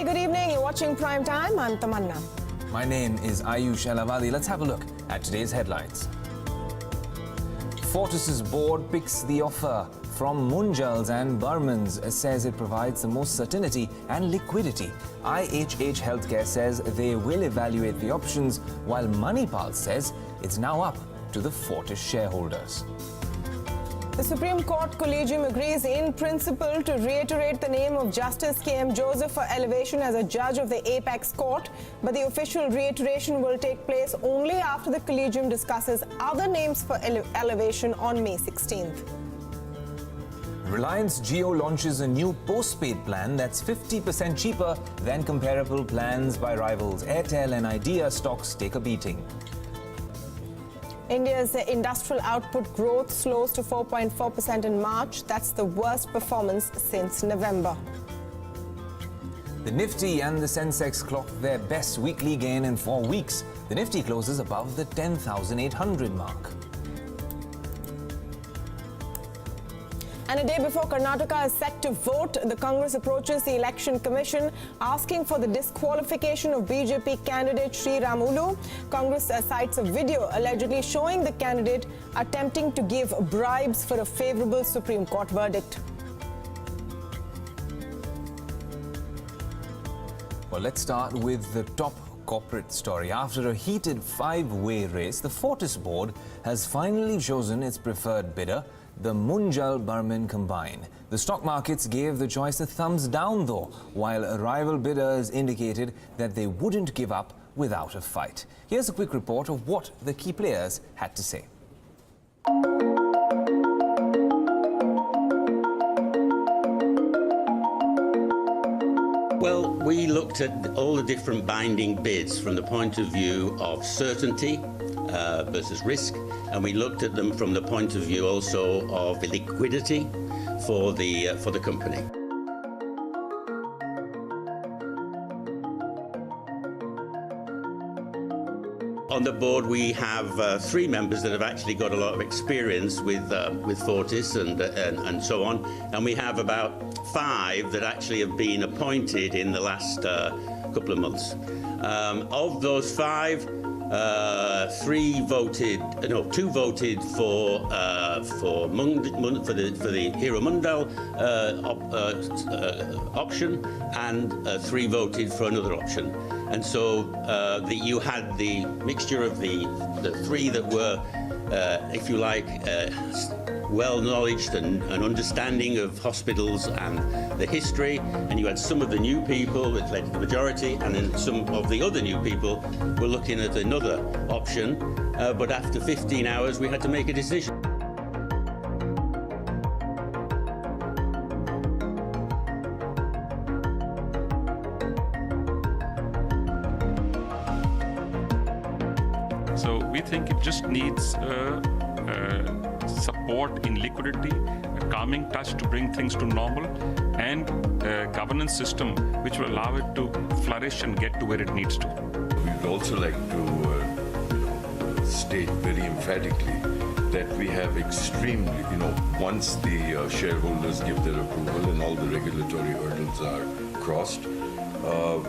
Very good evening. You're watching Primetime. I'm Tamanna. My name is Ayush Elavadi. Let's have a look at today's headlines. Fortis' board picks the offer from Munjals and Burmans, says it provides the most certainty and liquidity. IHH Healthcare says they will evaluate the options, while Manipal says it's now up to the Fortis shareholders. The Supreme Court collegium agrees in principle to reiterate the name of Justice K.M. Joseph for elevation as a judge of the Apex Court, but the official reiteration will take place only after the collegium discusses other names for elevation on May 16th. Reliance Jio launches a new postpaid plan that's 50% cheaper than comparable plans by rivals. Airtel and Idea stocks take a beating. India's industrial output growth slows to 4.4% in March. That's the worst performance since November. The Nifty and the Sensex clocked their best weekly gain in 4 weeks. The Nifty closes above the 10,800 mark. And a day before Karnataka is set to vote, the Congress approaches the Election Commission asking for the disqualification of BJP candidate Sri Ramulu. Congress cites a video allegedly showing the candidate attempting to give bribes for a favorable Supreme Court verdict. Well, let's start with the top corporate story. After a heated 5-way race, the Fortis board has finally chosen its preferred bidder, the Munjal-Burman combine. The stock markets gave the choice a thumbs down, though, while rival bidders indicated that they wouldn't give up without a fight. Here's a quick report of what the key players had to say. Well, we looked at all the different binding bids from the point of view of certainty versus risk, and we looked at them from the point of view also of liquidity for the company. On the board, we have 3 members that have actually got a lot of experience with Fortis and so on, and we have about 5 that actually have been appointed in the last couple of months. Of those 5, 2 voted for the Hero Mundal option, and 3 voted for another option. And so you had the mixture of the 3 that were, if you like, well-knowledged and understanding of hospitals and the history, and you had some of the new people that led to the majority, and then some of the other new people were looking at another option, but after 15 hours we had to make a decision. So we think it just needs support in liquidity, a calming touch to bring things to normal, and a governance system which will allow it to flourish and get to where it needs to. We would also like to state very emphatically that we have extremely, once the shareholders give their approval and all the regulatory hurdles are crossed,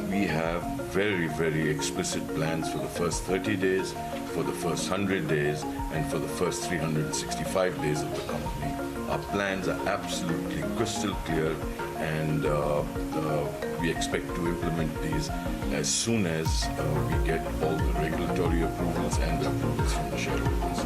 we have very, very explicit plans for the first 30 days, for the first 100 days, and for the first 365 days of the company. Our plans are absolutely crystal clear, and we expect to implement these as soon as we get all the regulatory approvals and the approvals from the shareholders.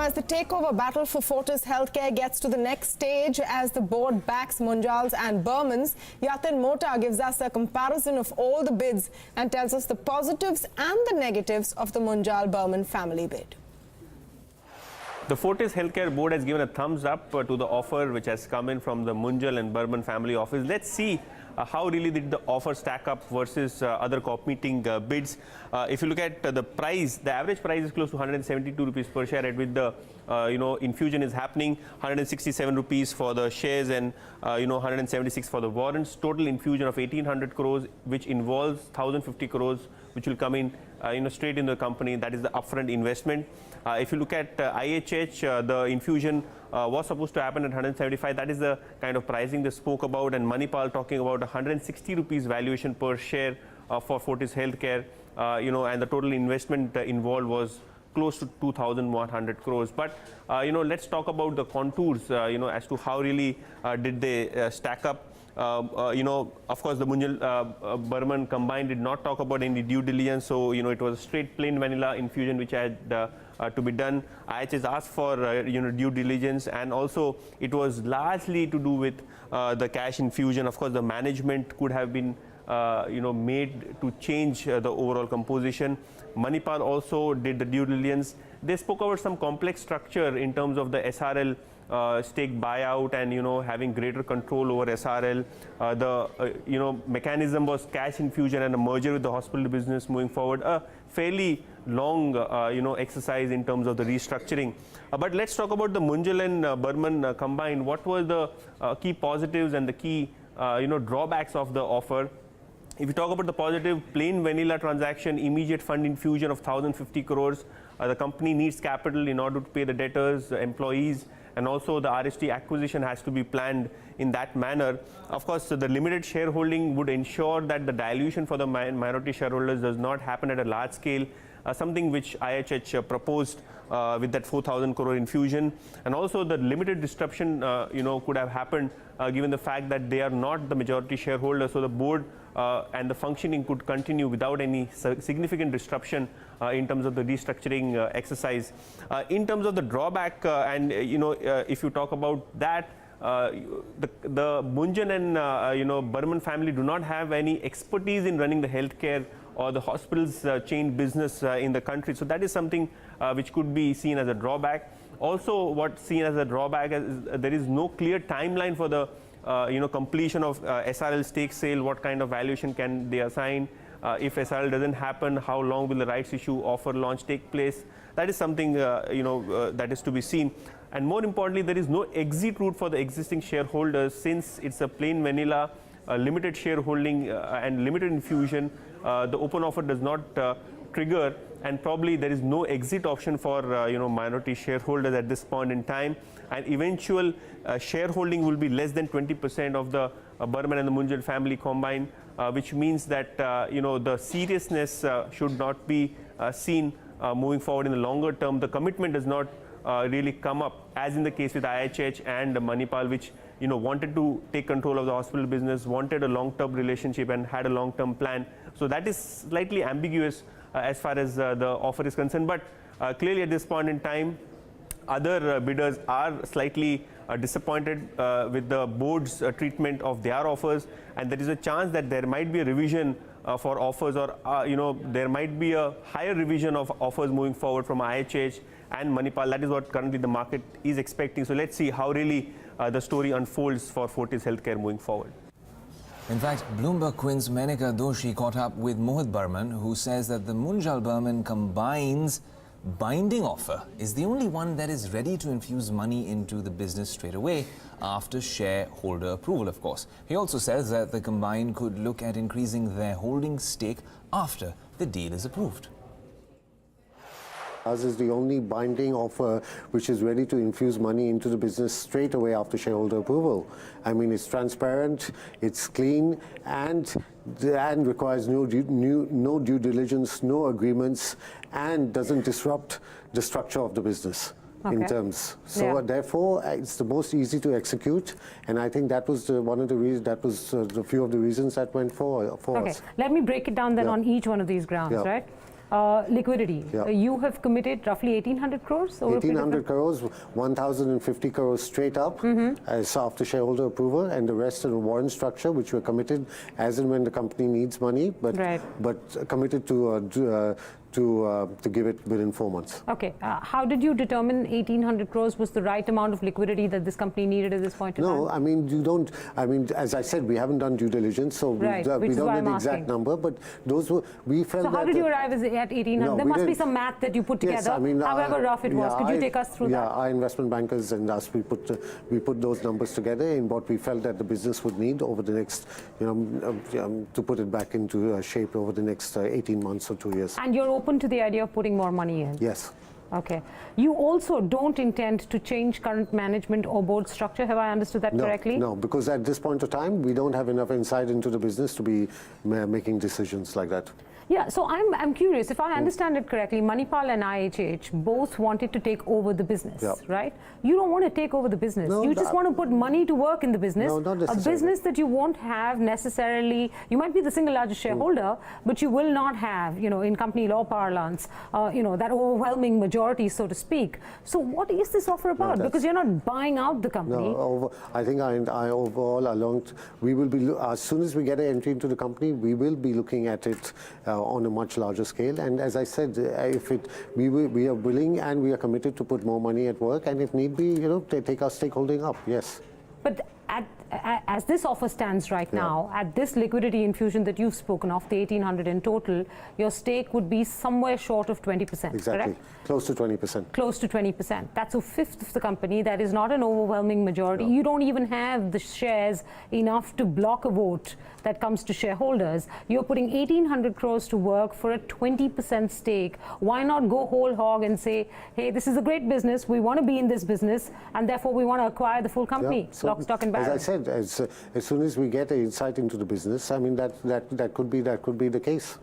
as the takeover battle for Fortis Healthcare gets to the next stage as the board backs Munjal's and Burman's, Yatin Mota gives us a comparison of all the bids and tells us the positives and the negatives of the Munjal-Burman family bid. The Fortis Healthcare Board has given a thumbs up to the offer which has come in from the Munjal and Burman family office. Let's see how really did the offer stack up versus other competing bids. If you look at the price, the average price is close to 172 rupees per share, at which the infusion is happening. 167 rupees for the shares and 176 for the warrants. Total infusion of 1800 crores, which involves 1050 crores, which will come in straight into the company. That is the upfront investment. If you look at IHH, the infusion was supposed to happen at 175. That is the kind of pricing they spoke about. And Manipal talking about 160 rupees valuation per share for Fortis Healthcare. And the total investment involved was close to 2,100 crores. But let's talk about the contours. As to how really did they stack up. Of course, the Munjal-Burman combined did not talk about any due diligence, so it was a straight plain vanilla infusion which had to be done. IHS asked for due diligence, and also it was largely to do with the cash infusion. Of course, the management could have been made to change the overall composition. Manipal also did the due diligence. They spoke about some complex structure in terms of the SRL stake buyout and having greater control over SRL. The mechanism was cash infusion and a merger with the hospital business moving forward. A fairly long exercise in terms of the restructuring. But let's talk about the Munjal and Burman combined. What were the key positives and the key drawbacks of the offer? If you talk about the positive, plain vanilla transaction, immediate fund infusion of 1,050 crores. The company needs capital in order to pay the debtors, the employees, and also the RST acquisition has to be planned in that manner. Of course, the limited shareholding would ensure that the dilution for the minority shareholders does not happen at a large scale, something which IHH proposed with that 4,000 crore infusion. And also the limited disruption could have happened given the fact that they are not the majority shareholder, so the board and the functioning could continue without any significant disruption in terms of the restructuring exercise. In terms of the drawback, and if you talk about that, the Munjal and Burman family do not have any expertise in running the healthcare or the hospitals chain business in the country. So that is something which could be seen as a drawback. Also, what's seen as a drawback is there is no clear timeline for the completion of SRL stake sale. What kind of valuation can they assign? If SRL doesn't happen, how long will the rights issue offer launch take place? That is something that is to be seen. And more importantly, there is no exit route for the existing shareholders, since it's a plain vanilla, limited shareholding and limited infusion. The open offer does not trigger, and probably there is no exit option for minority shareholders at this point in time. And eventual shareholding will be less than 20% of the Burman and the Munjal family combined, which means that the seriousness should not be seen moving forward in the longer term. The commitment does not really come up, as in the case with IHH and Manipal, which wanted to take control of the hospital business, wanted a long-term relationship and had a long-term plan. So that is slightly ambiguous as far as the offer is concerned. But clearly at this point in time, other bidders are slightly disappointed with the board's treatment of their offers, and there is a chance that there might be a revision for offers, or there might be a higher revision of offers moving forward from IHH and Manipal. That is what currently the market is expecting. So let's see how really the story unfolds for Fortis Healthcare moving forward. In fact, Bloomberg Quint's Menika Doshi caught up with Mohit Burman, who says that the Munjal-Burman combines binding offer is the only one that is ready to infuse money into the business straight away after shareholder approval, of course. He also says that the combine could look at increasing their holding stake after the deal is approved. Ours is the only binding offer which is ready to infuse money into the business straight away after shareholder approval. I mean, it's transparent, it's clean, and requires no due diligence, no agreements, and doesn't disrupt the structure of the business. Okay. In terms. So therefore, it's the most easy to execute, and I think that was one of the reasons. That was the few of the reasons that went for us. Let me break it down then on each one of these grounds, right? liquidity. Yeah. You have committed roughly 1,800 crores? Over 1,800 crores, 1,050 crores straight up as after shareholder approval, and the rest in a warrant structure, which we're committed as and when the company needs money, but committed to give it within 4 months. Okay. How did you determine 1,800 crores was the right amount of liquidity that this company needed at this point in time? No, I mean, you don't, I mean, as I said, we haven't done due diligence, so we don't know the exact number, but those were, we felt that... So how did you arrive at 1,800? No, there must be some math that you put together, yes, I mean, however rough it was. Could you take us through that? Yeah, our investment bankers and us, we put those numbers together in what we felt that the business would need over the next, to put it back into shape over the next 18 months or 2 years. And you're open to the idea of putting more money in? Yes. Okay. You also don't intend to change current management or board structure. Have I understood that correctly? No, because at this point of time, we don't have enough insight into the business to be making decisions like that. Yeah, so I'm curious, if I understand it correctly, Manipal and IHH both wanted to take over the business, right? You don't want to take over the business. No, you just want to put money to work in the business. No, not necessarily. A business that you won't have necessarily, you might be the single largest shareholder, but you will not have, in company law parlance, that overwhelming majority, so to speak. So what is this offer about? Because you're not buying out the company. No, I think overall, we will be, as soon as we get an entry into the company, we will be looking at it on a much larger scale, and as I said, we are willing and we are committed to put more money at work, and if need be, take our stakeholding up. Yes. But as this offer stands right now, at this liquidity infusion that you've spoken of, the 1,800 in total, your stake would be somewhere short of 20%, exactly. Correct? Close to 20%. Close to 20%. That's a fifth of the company. That is not an overwhelming majority. No. You don't even have the shares enough to block a vote that comes to shareholders. You're putting 1,800 crores to work for a 20% stake. Why not go whole hog and say, hey, this is a great business, we want to be in this business, and therefore we want to acquire the full company, lock, stock and barrel. As I said, as soon as we get an insight into the business, I mean, that could be the case.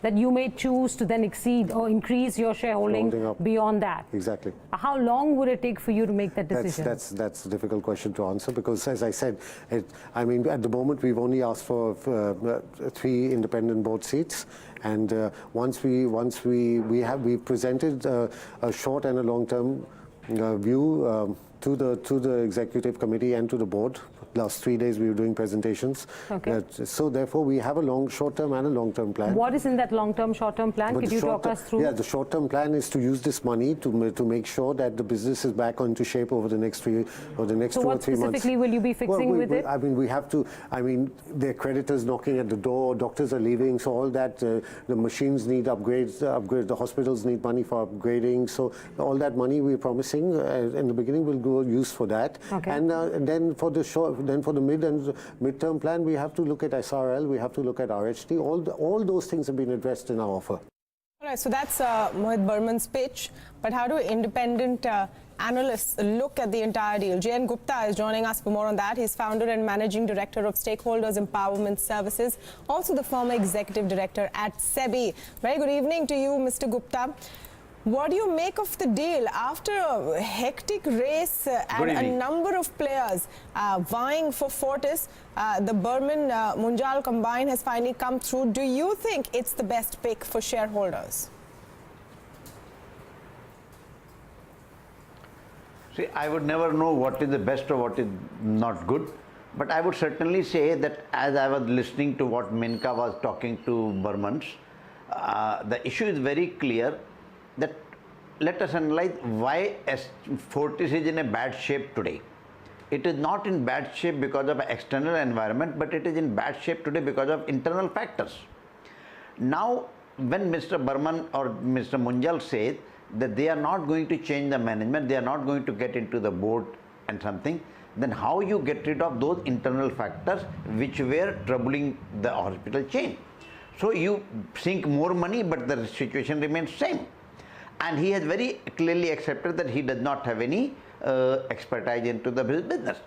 That you may choose to then exceed or increase your shareholding beyond that. Exactly. How long would it take for you to make that decision? That's a difficult question to answer, because as I said, I mean, at the moment we've only asked for 3 independent board seats, and once we've presented a short and a long-term view to the executive committee and to the board. Last 3 days we were doing presentations. Okay. So therefore we have a short-term and a long-term plan. What is in that long-term, short-term plan? Could you talk us through? Yeah, the short-term plan is to use this money to make sure that the business is back onto shape over the next 2 or 3 months. So what specifically will you be fixing with it? I mean, we have to. I mean, there are creditors knocking at the door. Doctors are leaving. So all that the machines need upgrades. The hospitals need money for upgrading. So all that money we're promising in the beginning will go used for that. Okay. And then for the mid-term plan, we have to look at SRL, we have to look at RHT. All those things have been addressed in our offer. All right, so that's Munjal-Burman's pitch. But how do independent analysts look at the entire deal? J.N. Gupta is joining us for more on that. He's founder and managing director of Stakeholders Empowerment Services, also the former executive director at SEBI. Very good evening to you, Mr. Gupta. What do you make of the deal after a hectic race and a number of players vying for Fortis? The Burman Munjal combine has finally come through. Do you think it's the best pick for shareholders? See, I would never know what is the best or what is not good. But I would certainly say that as I was listening to what Menka was talking to Burmans, the issue is very clear that let us analyze why Fortis is in a bad shape today. It is not in bad shape because of external environment, but it is in bad shape today because of internal factors. Now, when Mr. Burman or Mr. Munjal says that they are not going to change the management, they are not going to get into the board and something, then how you get rid of those internal factors which were troubling the hospital chain? So you sink more money, but the situation remains same. And he has very clearly accepted that he does not have any expertise into the business.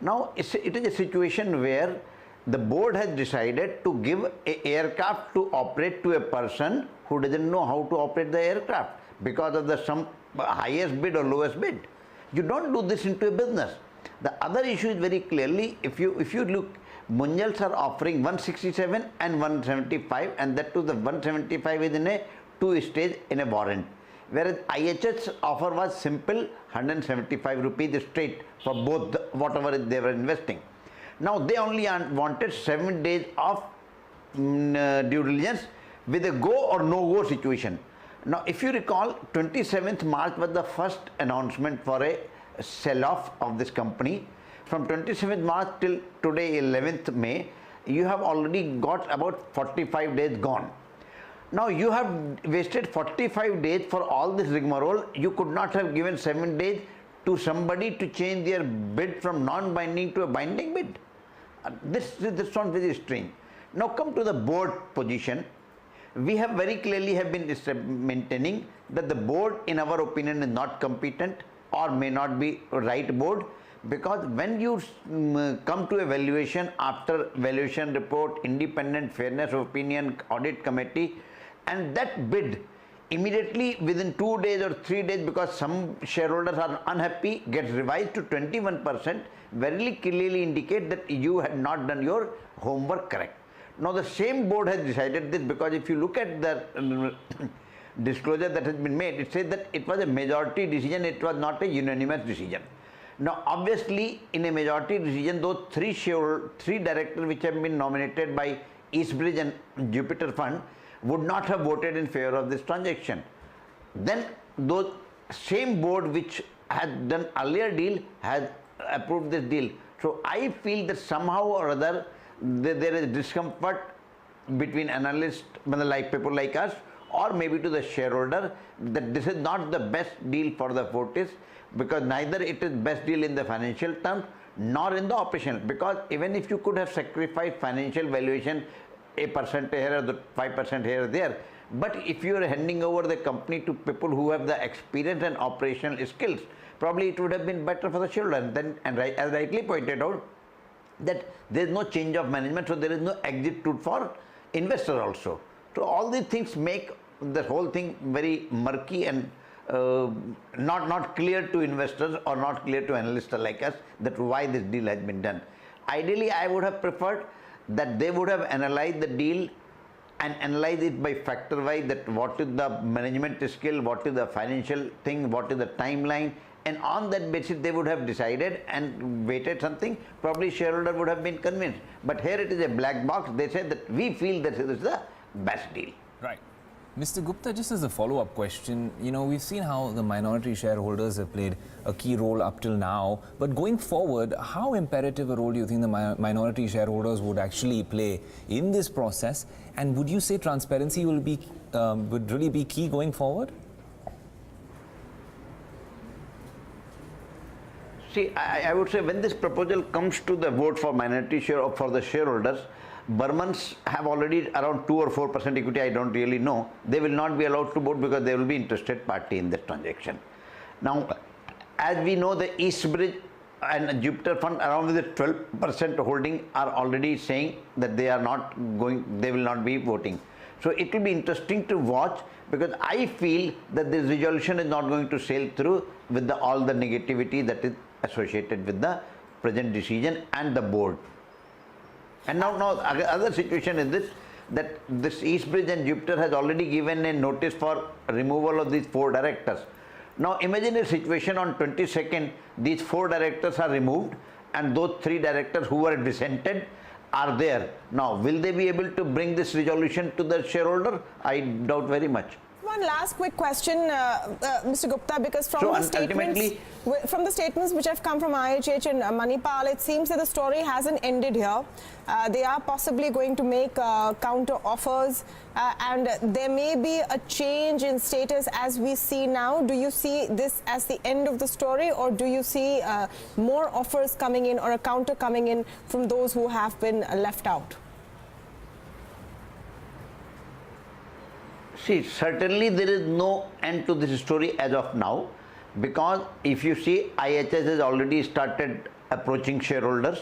Now, it is a situation where the board has decided to give an aircraft to operate to a person who doesn't know how to operate the aircraft because of some highest bid or lowest bid. You don't do this into a business. The other issue is very clearly, if you look, Munjals are offering 167 and 175, and that too the 175 is in a to stay in a warrant. Whereas IHS offer was simple 175 rupees straight for both whatever they were investing. Now they only wanted 7 days of due diligence with a go or no go situation. Now if you recall, 27th March was the first announcement for a sell-off of this company. From 27th March till today 11th May, you have already got about 45 days gone. Now you have wasted 45 days for all this rigmarole. You could not have given 7 days to somebody to change their bid from non-binding to a binding bid. This sounds very strange. Now come to the board position. We have very clearly have been maintaining that the board in our opinion is not competent or may not be right board, because when you come to a valuation after valuation report, independent fairness of opinion, audit committee, and that bid immediately within 2 days or 3 days, because some shareholders are unhappy, gets revised to 21%, very clearly indicate that you had not done your homework correct. Now the same board has decided this, because if you look at the disclosure that has been made, it says that it was a majority decision, it was not a unanimous decision. Now obviously in a majority decision, those three directors which have been nominated by Eastbridge and Jupiter Fund would not have voted in favor of this transaction. Then those same board which had done earlier deal has approved this deal. So I feel that somehow or other there is discomfort between analysts, like people like us, or maybe to the shareholder, that this is not the best deal for the Fortis, because neither it is best deal in the financial terms nor in the operational, because even if you could have sacrificed financial valuation a percent here or the 5% here or there, but if you are handing over the company to people who have the experience and operational skills, probably it would have been better for the shareholder. And as rightly pointed out, that there is no change of management, so there is no exit route for investor also. So all these things make the whole thing very murky and not clear to investors or not clear to analysts like us, that why this deal has been done. Ideally, I would have preferred that they would have analyzed the deal and analyzed it by factor wise, that what is the management skill, what is the financial thing, what is the timeline, and on that basis they would have decided and waited something. Probably shareholder would have been convinced. But here it is a black box. They said that we feel that this is the best deal. Right. Mr. Gupta, just as a follow-up question, we've seen how the minority shareholders have played a key role up till now, but going forward, how imperative a role do you think the minority shareholders would actually play in this process? And would you say transparency would really be key going forward? See, I would say when this proposal comes to the vote for minority share or for the shareholders, Burmans have already around 2 or 4% equity, I don't really know. They will not be allowed to vote because they will be interested party in this transaction. Now, as we know, the Eastbridge and Jupiter Fund around with the 12% holding are already saying that they are not going, they will not be voting. So it will be interesting to watch, because I feel that this resolution is not going to sail through with all the negativity that is associated with the present decision and the board. And now other situation is this, that this Eastbridge and Jupiter has already given a notice for removal of these 4 directors. Now imagine a situation on 22nd, these 4 directors are removed and those 3 directors who were dissented are there. Now will they be able to bring this resolution to the shareholder? I doubt very much. One last quick question, Mr. Gupta, because from the statements which have come from IHH and Manipal, it seems that the story hasn't ended here. They are possibly going to make counter offers, and there may be a change in status as we see now. Do you see this as the end of the story, or do you see more offers coming in or a counter coming in from those who have been left out? See, certainly there is no end to this story as of now, because if you see, IHS has already started approaching shareholders,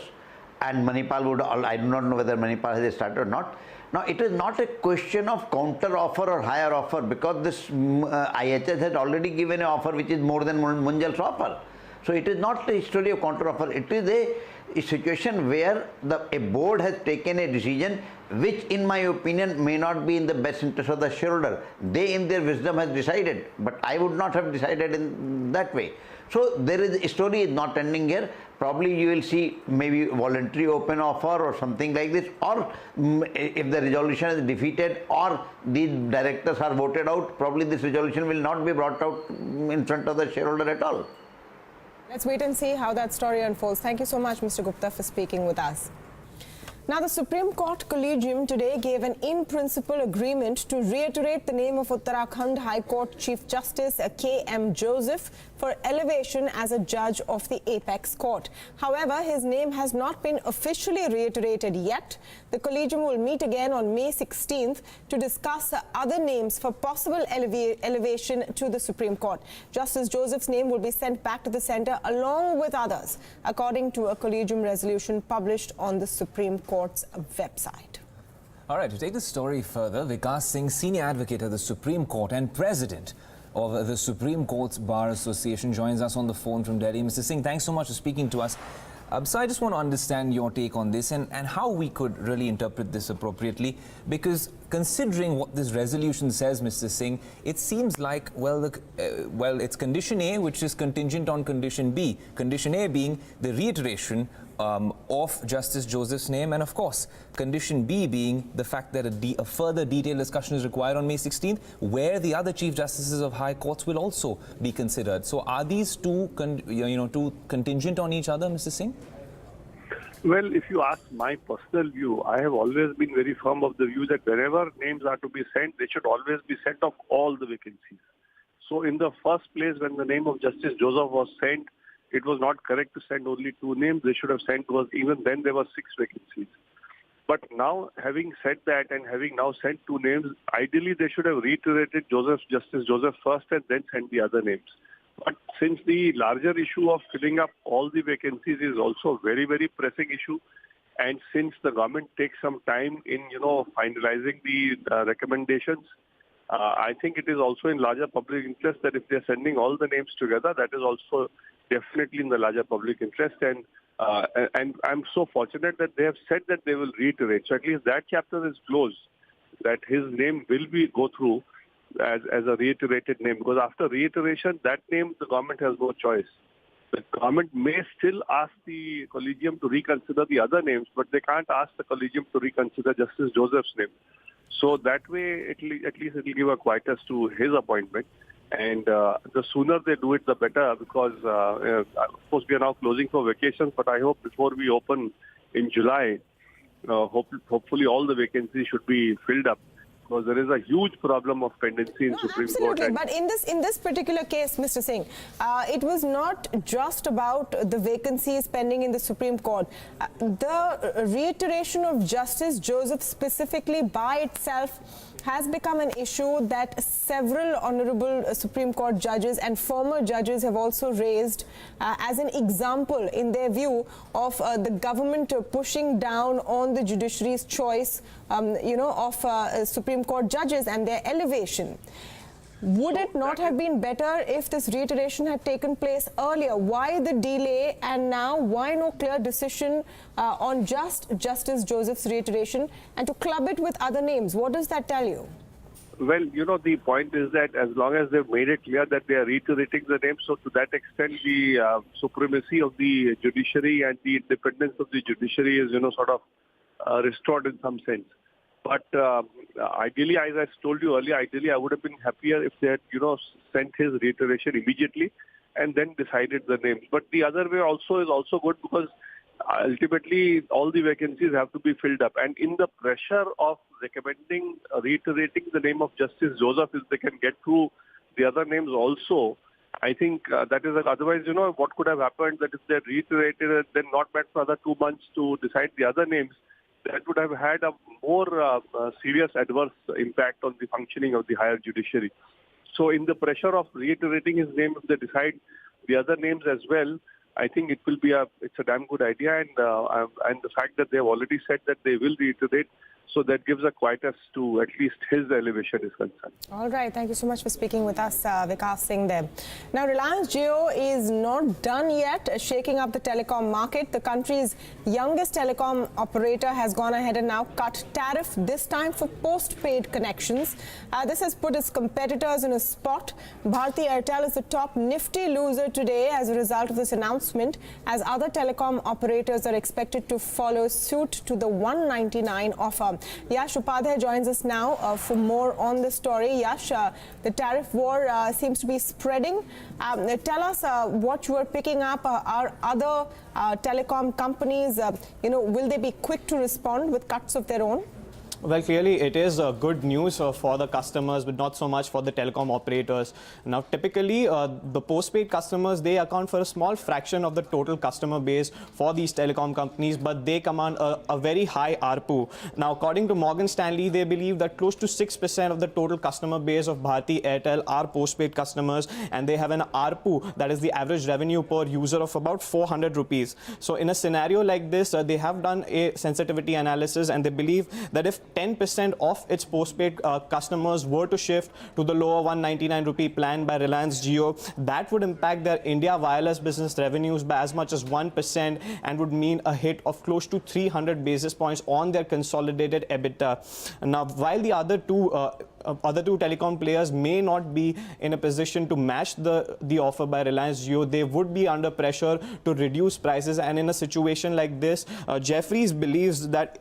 and Manipal would, I do not know whether Manipal has started or not. Now it is not a question of counter offer or higher offer, because this IHS has already given an offer which is more than Munjal's offer. So it is not a story of counter offer. It is a situation where a board has taken a decision which in my opinion may not be in the best interest of the shareholder. They in their wisdom have decided, but I would not have decided in that way. So there is a story is not ending here. Probably you will see maybe voluntary open offer or something like this, or if the resolution is defeated or the directors are voted out, probably this resolution will not be brought out in front of the shareholder at all. Let's wait and see how that story unfolds. Thank you so much, Mr. Gupta, for speaking with us. Now, the Supreme Court Collegium today gave an in-principle agreement to reiterate the name of Uttarakhand High Court Chief Justice K.M. Joseph for elevation as a judge of the Apex Court. However, his name has not been officially reiterated yet. The Collegium will meet again on May 16th to discuss other names for possible elevation to the Supreme Court. Justice Joseph's name will be sent back to the centre along with others, according to a Collegium resolution published on the Supreme Court's website. All right, to take the story further, Vikas Singh, senior advocate of the Supreme Court and president of the Supreme Court's Bar Association, joins us on the phone from Delhi. Mr. Singh, thanks so much for speaking to us. So I just want to understand your take on this and how we could really interpret this appropriately, because considering what this resolution says, Mr. Singh, it seems like, well, it's condition A, which is contingent on condition B. Condition A being the reiteration of Justice Joseph's name, and of course, condition B being the fact that a further detailed discussion is required on May 16th, where the other Chief Justices of High Courts will also be considered. So are these two contingent on each other, Mr. Singh? Well, if you ask my personal view, I have always been very firm of the view that wherever names are to be sent, they should always be sent of all the vacancies. So in the first place, when the name of Justice Joseph was sent, it was not correct to send only 2 names. They should have sent was, even then there were 6 vacancies. But now, having said that and having now sent 2 names, ideally they should have reiterated Justice Joseph first and then sent the other names. But since the larger issue of filling up all the vacancies is also a very, very pressing issue, and since the government takes some time in, finalizing the recommendations, I think it is also in larger public interest that if they are sending all the names together, that is also definitely in the larger public interest. And I'm so fortunate that they have said that they will reiterate. So at least that chapter is closed, that his name will go through as a reiterated name. Because after reiteration, that name, the government has no choice. The government may still ask the Collegium to reconsider the other names, but they can't ask the Collegium to reconsider Justice Joseph's name. So that way, at least it will give a quietus to his appointment. And the sooner they do it, the better, because, of course, we are now closing for vacations, but I hope before we open in July, hopefully all the vacancies should be filled up, because there is a huge problem of pendency in Supreme Court. Absolutely, but in this particular case, Mr. Singh, it was not just about the vacancies pending in the Supreme Court. The reiteration of Justice Joseph specifically by itself has become an issue that several honorable Supreme Court judges and former judges have also raised as an example, in their view, of the government pushing down on the judiciary's choice, of Supreme Court judges and their elevation. Would it not have been better if this reiteration had taken place earlier? Why the delay, and now why no clear decision on just Justice Joseph's reiteration and to club it with other names? What does that tell you? Well, the point is that as long as they've made it clear that they are reiterating the names, so to that extent the supremacy of the judiciary and the independence of the judiciary is, sort of restored in some sense. But ideally, as I told you earlier, I would have been happier if they had, sent his reiteration immediately and then decided the names. But the other way also is also good, because ultimately all the vacancies have to be filled up. And in the pressure of recommending, reiterating the name of Justice Joseph, if they can get through the other names also, I think that is, otherwise, what could have happened, that if they reiterated and then not met for another 2 months to decide the other names, that would have had a more serious adverse impact on the functioning of the higher judiciary. So in the pressure of reiterating his name, if they decide the other names as well, I think it's a damn good idea. And the fact that they have already said that they will reiterate, So that gives a quietus to at least his elevation is concerned. All right. Thank you so much for speaking with us, Vikas Singh there. Now, Reliance Jio is not done yet shaking up the telecom market. The country's youngest telecom operator has gone ahead and now cut tariff, this time for post-paid connections. This has put its competitors in a spot. Bharti Airtel is the top nifty loser today as a result of this announcement, as other telecom operators are expected to follow suit to the 199 offer. Yash Upadhyay joins us now for more on this story. Yash, the tariff war seems to be spreading. Tell us what you are picking up. Are other telecom companies, will they be quick to respond with cuts of their own? Well, clearly it is good news for the customers, but not so much for the telecom operators. Now, typically, the postpaid customers, they account for a small fraction of the total customer base for these telecom companies, but they command a very high ARPU. Now, according to Morgan Stanley, they believe that close to 6% of the total customer base of Bharti Airtel are postpaid customers, and they have an ARPU, that is the average revenue per user, of about 400 rupees. So in a scenario like this, they have done a sensitivity analysis, and they believe that if 10% of its postpaid customers were to shift to the lower 199 rupee plan by Reliance Jio, that would impact their India wireless business revenues by as much as 1% and would mean a hit of close to 300 basis points on their consolidated EBITDA. Now, while the other two telecom players may not be in a position to match the offer by Reliance Jio, they would be under pressure to reduce prices. And in a situation like this, Jefferies believes that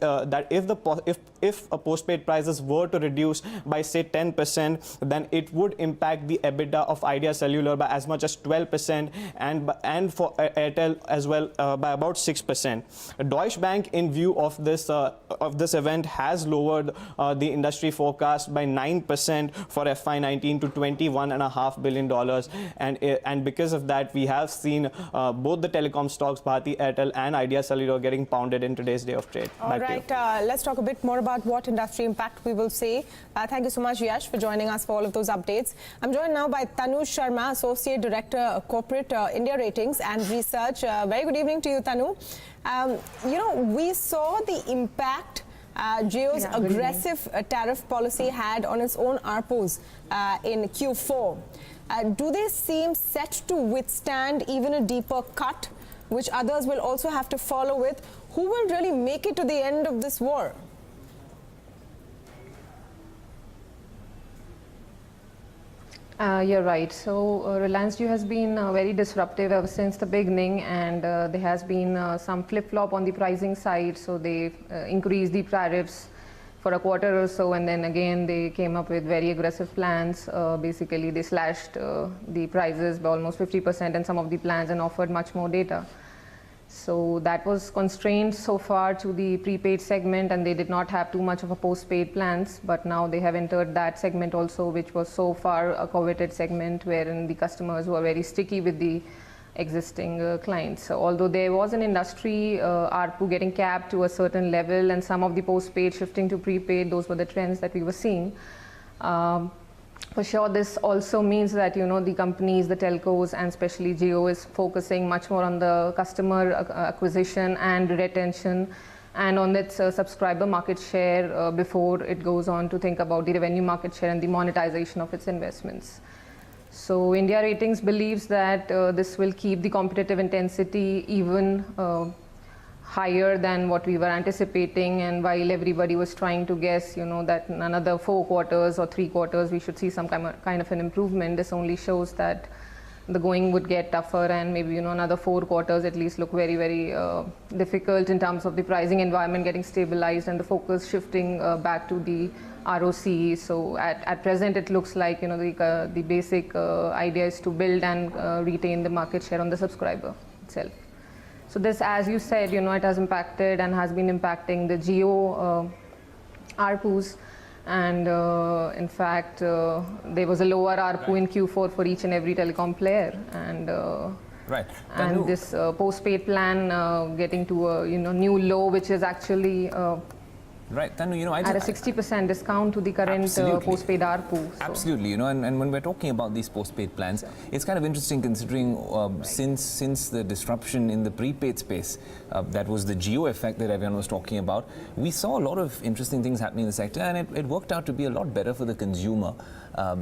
if postpaid prices were to reduce by say 10%, then it would impact the EBITDA of Idea Cellular by as much as 12% and for Airtel as well by about 6%. Deutsche Bank, in view of this event, has lowered the industry forecast by 9% for FY19 to $21.5 billion, and because of that, we have seen both the telecom stocks, Bharti Airtel and Idea Cellular, getting pounded in today's day of trade. All right, let's talk a bit more about what industry impact we will see. Thank you so much, Yash, for joining us for all of those updates. I'm joined now by Tanu Sharma, Associate Director, Corporate India Ratings and Research. Very good evening to you, Tanu. We saw the impact Jio's aggressive tariff policy had on its own ARPUs in Q4. Do they seem set to withstand even a deeper cut, which others will also have to follow with? Who will really make it to the end of this war? You're right. So Reliance Jio has been very disruptive ever since the beginning, and there has been some flip-flop on the pricing side. So they increased the tariffs for a quarter or so, and then again they came up with very aggressive plans. Basically, they slashed the prices by almost 50% in some of the plans and offered much more data. So that was constrained so far to the prepaid segment, and they did not have too much of a postpaid plans, but now they have entered that segment also, which was so far a coveted segment wherein the customers were very sticky with the existing clients. So although there was an industry ARPU getting capped to a certain level and some of the postpaid shifting to prepaid, those were the trends that we were seeing. For sure, this also means that, the companies, the telcos, and especially Jio is focusing much more on the customer acquisition and retention and on its subscriber market share before it goes on to think about the revenue market share and the monetization of its investments. So India Ratings believes that this will keep the competitive intensity even higher than what we were anticipating, and while everybody was trying to guess, that in another 4 quarters or 3 quarters we should see some kind of an improvement, this only shows that the going would get tougher, and maybe another 4 quarters at least look very, very difficult in terms of the pricing environment getting stabilized and the focus shifting back to the ROC. So at present it looks like the basic idea is to build and retain the market share on the subscriber itself. So this, as you said, it has impacted and has been impacting the Jio ARPUs, and in fact there was a lower ARPU in Q4 for each and every telecom player, and and this postpaid plan getting to a new low, which is actually Right, Tanu, you know, at a 60% discount to the current postpaid ARPU. So. Absolutely, you know, and when we're talking about these postpaid plans, it's kind of interesting considering since the disruption in the prepaid space, that was the Jio effect that everyone was talking about, we saw a lot of interesting things happening in the sector, and it worked out to be a lot better for the consumer.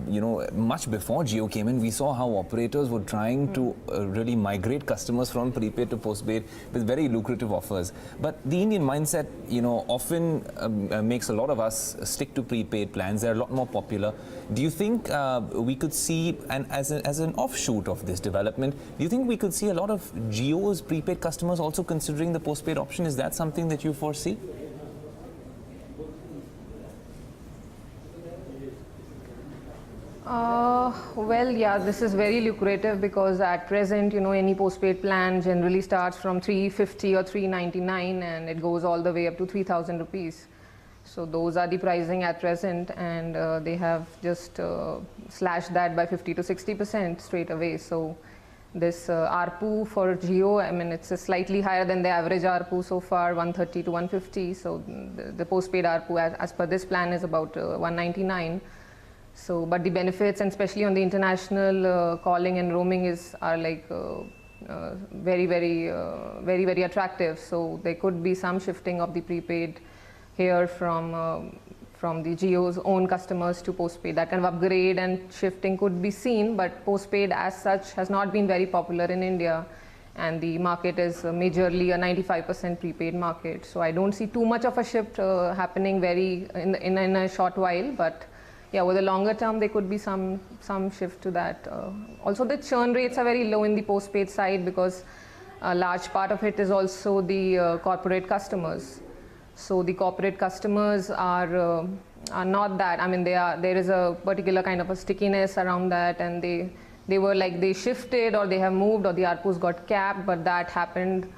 You know, much before Jio came in, we saw how operators were trying to really migrate customers from prepaid to postpaid with very lucrative offers. But the Indian mindset, you know, often makes a lot of us stick to prepaid plans. They're a lot more popular. Do you think we could see, and as an offshoot of this development, do you think we could see a lot of Jio's prepaid customers also considering the postpaid option? Is that something that you foresee? Well, yeah, this is very lucrative because at present, you know, any postpaid plan generally starts from 350 or 399 and it goes all the way up to 3,000 rupees. So those are the pricing at present, and they have just slashed that by 50 to 60% straight away. So this ARPU for Jio, I mean, it's slightly higher than the average ARPU so far, 130 to 150. So the postpaid ARPU as per this plan is about 199. So, but the benefits, and especially on the international calling and roaming, are like very attractive. So there could be some shifting of the prepaid here from the Jio's own customers to postpaid. That kind of upgrade and shifting could be seen, but postpaid as such has not been very popular in India, and the market is majorly a 95% prepaid market. So I don't see too much of a shift happening in a short while, but yeah, over the longer term, there could be some shift to that. Also, the churn rates are very low in the postpaid side because a large part of it is also the corporate customers. So the corporate customers are not that. I mean, there is a particular kind of a stickiness around that, and they shifted or they have moved or the ARPUs got capped, but that happened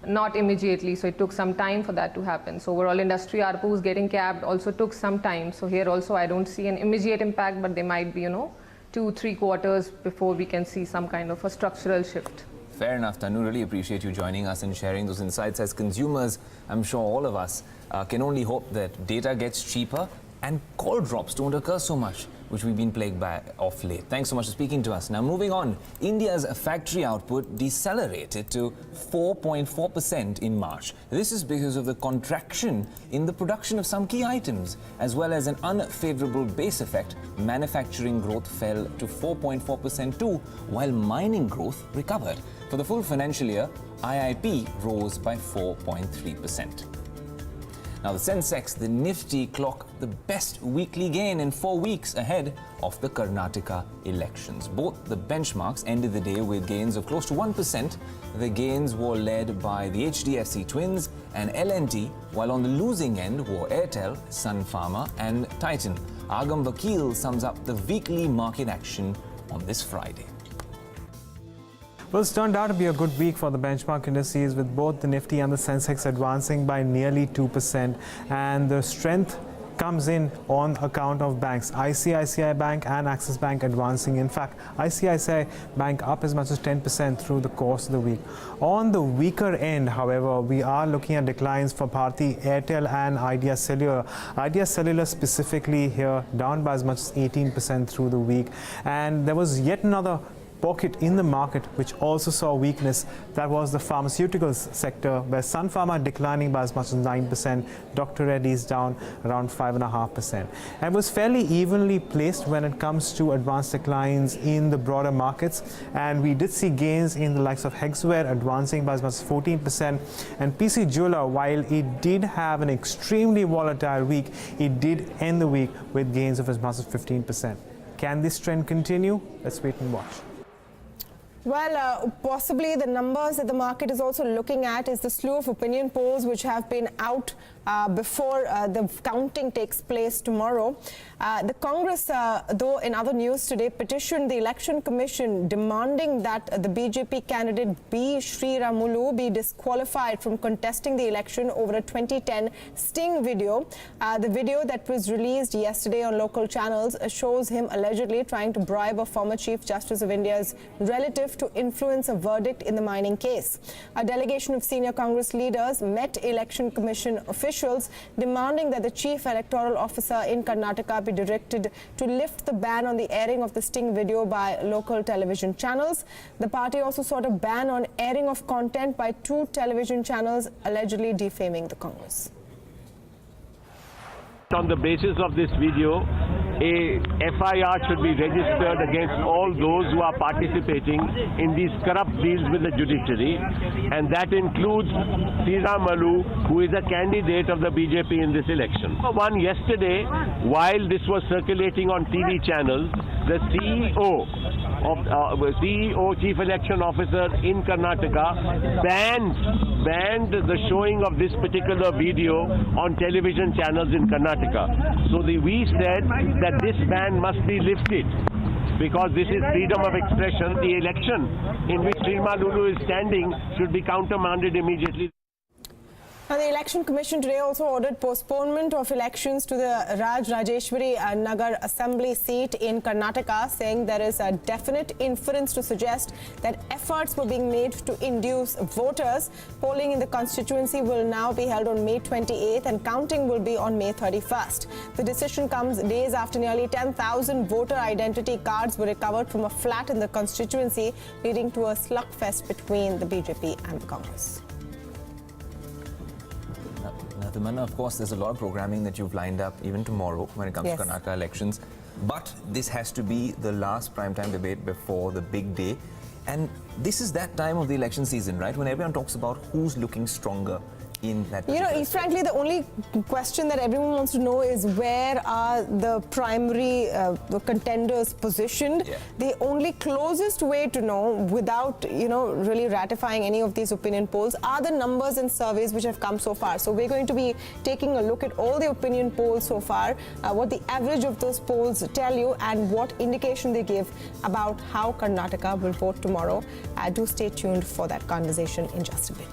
not immediately, so it took some time for that to happen. So overall industry ARPUs getting capped also took some time. So here also I don't see an immediate impact, but there might be, 2-3 quarters before we can see some kind of a structural shift. Fair enough, Tanu. Really appreciate you joining us and sharing those insights. As consumers, I'm sure all of us can only hope that data gets cheaper and call drops don't occur so much, which we've been plagued by of late. Thanks so much for speaking to us. Now, moving on, India's factory output decelerated to 4.4% in March. This is because of the contraction in the production of some key items, as well as an unfavorable base effect. Manufacturing growth fell to 4.4% too, while mining growth recovered. For the full financial year, IIP rose by 4.3%. Now, the Sensex, the Nifty, clocked the best weekly gain in 4 weeks ahead of the Karnataka elections. Both the benchmarks ended the day with gains of close to 1%. The gains were led by the HDFC Twins and L&T, while on the losing end were Airtel, Sun Pharma and Titan. Agam Vakil sums up the weekly market action on this Friday. Well, it's turned out to be a good week for the benchmark indices, with both the Nifty and the Sensex advancing by nearly 2%. And the strength comes in on account of banks. ICICI Bank and Axis Bank advancing. In fact, ICICI Bank up as much as 10% through the course of the week. On the weaker end, however, we are looking at declines for Bharti Airtel and Idea Cellular. Idea Cellular specifically here down by as much as 18% through the week. And there was yet another pocket in the market which also saw weakness. That was the pharmaceuticals sector, where Sun Pharma declining by as much as 9%, Dr. Reddy's down around 5.5%. And was fairly evenly placed when it comes to advanced declines in the broader markets. And we did see gains in the likes of Hexaware advancing by as much as 14%. And PC Jeweler, while it did have an extremely volatile week, it did end the week with gains of as much as 15%. Can this trend continue? Let's wait and watch. Well, possibly the numbers that the market is also looking at is the slew of opinion polls which have been out before the counting takes place tomorrow. The Congress, though, in other news today, petitioned the Election Commission demanding that the BJP candidate B. Sriramulu be disqualified from contesting the election over a 2010 sting video. The video that was released yesterday on local channels shows him allegedly trying to bribe a former Chief Justice of India's relative to influence a verdict in the mining case. A delegation of senior Congress leaders met Election Commission officials officials demanding that the chief electoral officer in Karnataka be directed to lift the ban on the airing of the sting video by local television channels. The party also sought a ban on airing of content by 2 television channels allegedly defaming the Congress. On the basis of this video, a FIR should be registered against all those who are participating in these corrupt deals with the judiciary, and that includes Sriramalu, who is a candidate of the BJP in this election. One yesterday, while this was circulating on TV channels, the CEO, Chief Election Officer in Karnataka, banned the showing of this particular video on television channels in Karnataka. So we said that this ban must be lifted because this is freedom of expression. The election in which Sriramalu is standing should be countermanded immediately. Now, the Election Commission today also ordered postponement of elections to the Rajeshwari Nagar Assembly seat in Karnataka, saying there is a definite inference to suggest that efforts were being made to induce voters. Polling in the constituency will now be held on May 28th and counting will be on May 31st. The decision comes days after nearly 10,000 voter identity cards were recovered from a flat in the constituency, leading to a slugfest between the BJP and the Congress. Tamanna, of course, there's a lot of programming that you've lined up even tomorrow when it comes to Karnataka elections. But this has to be the last primetime debate before the big day. And this is that time of the election season, right? When everyone talks about who's looking stronger in that. You know, frankly, the only question that everyone wants to know is where are the primary contenders positioned? Yeah. The only closest way to know, without really ratifying any of these opinion polls, are the numbers and surveys which have come so far. So we're going to be taking a look at all the opinion polls so far, what the average of those polls tell you, and what indication they give about how Karnataka will vote tomorrow. Do stay tuned for that conversation in just a bit.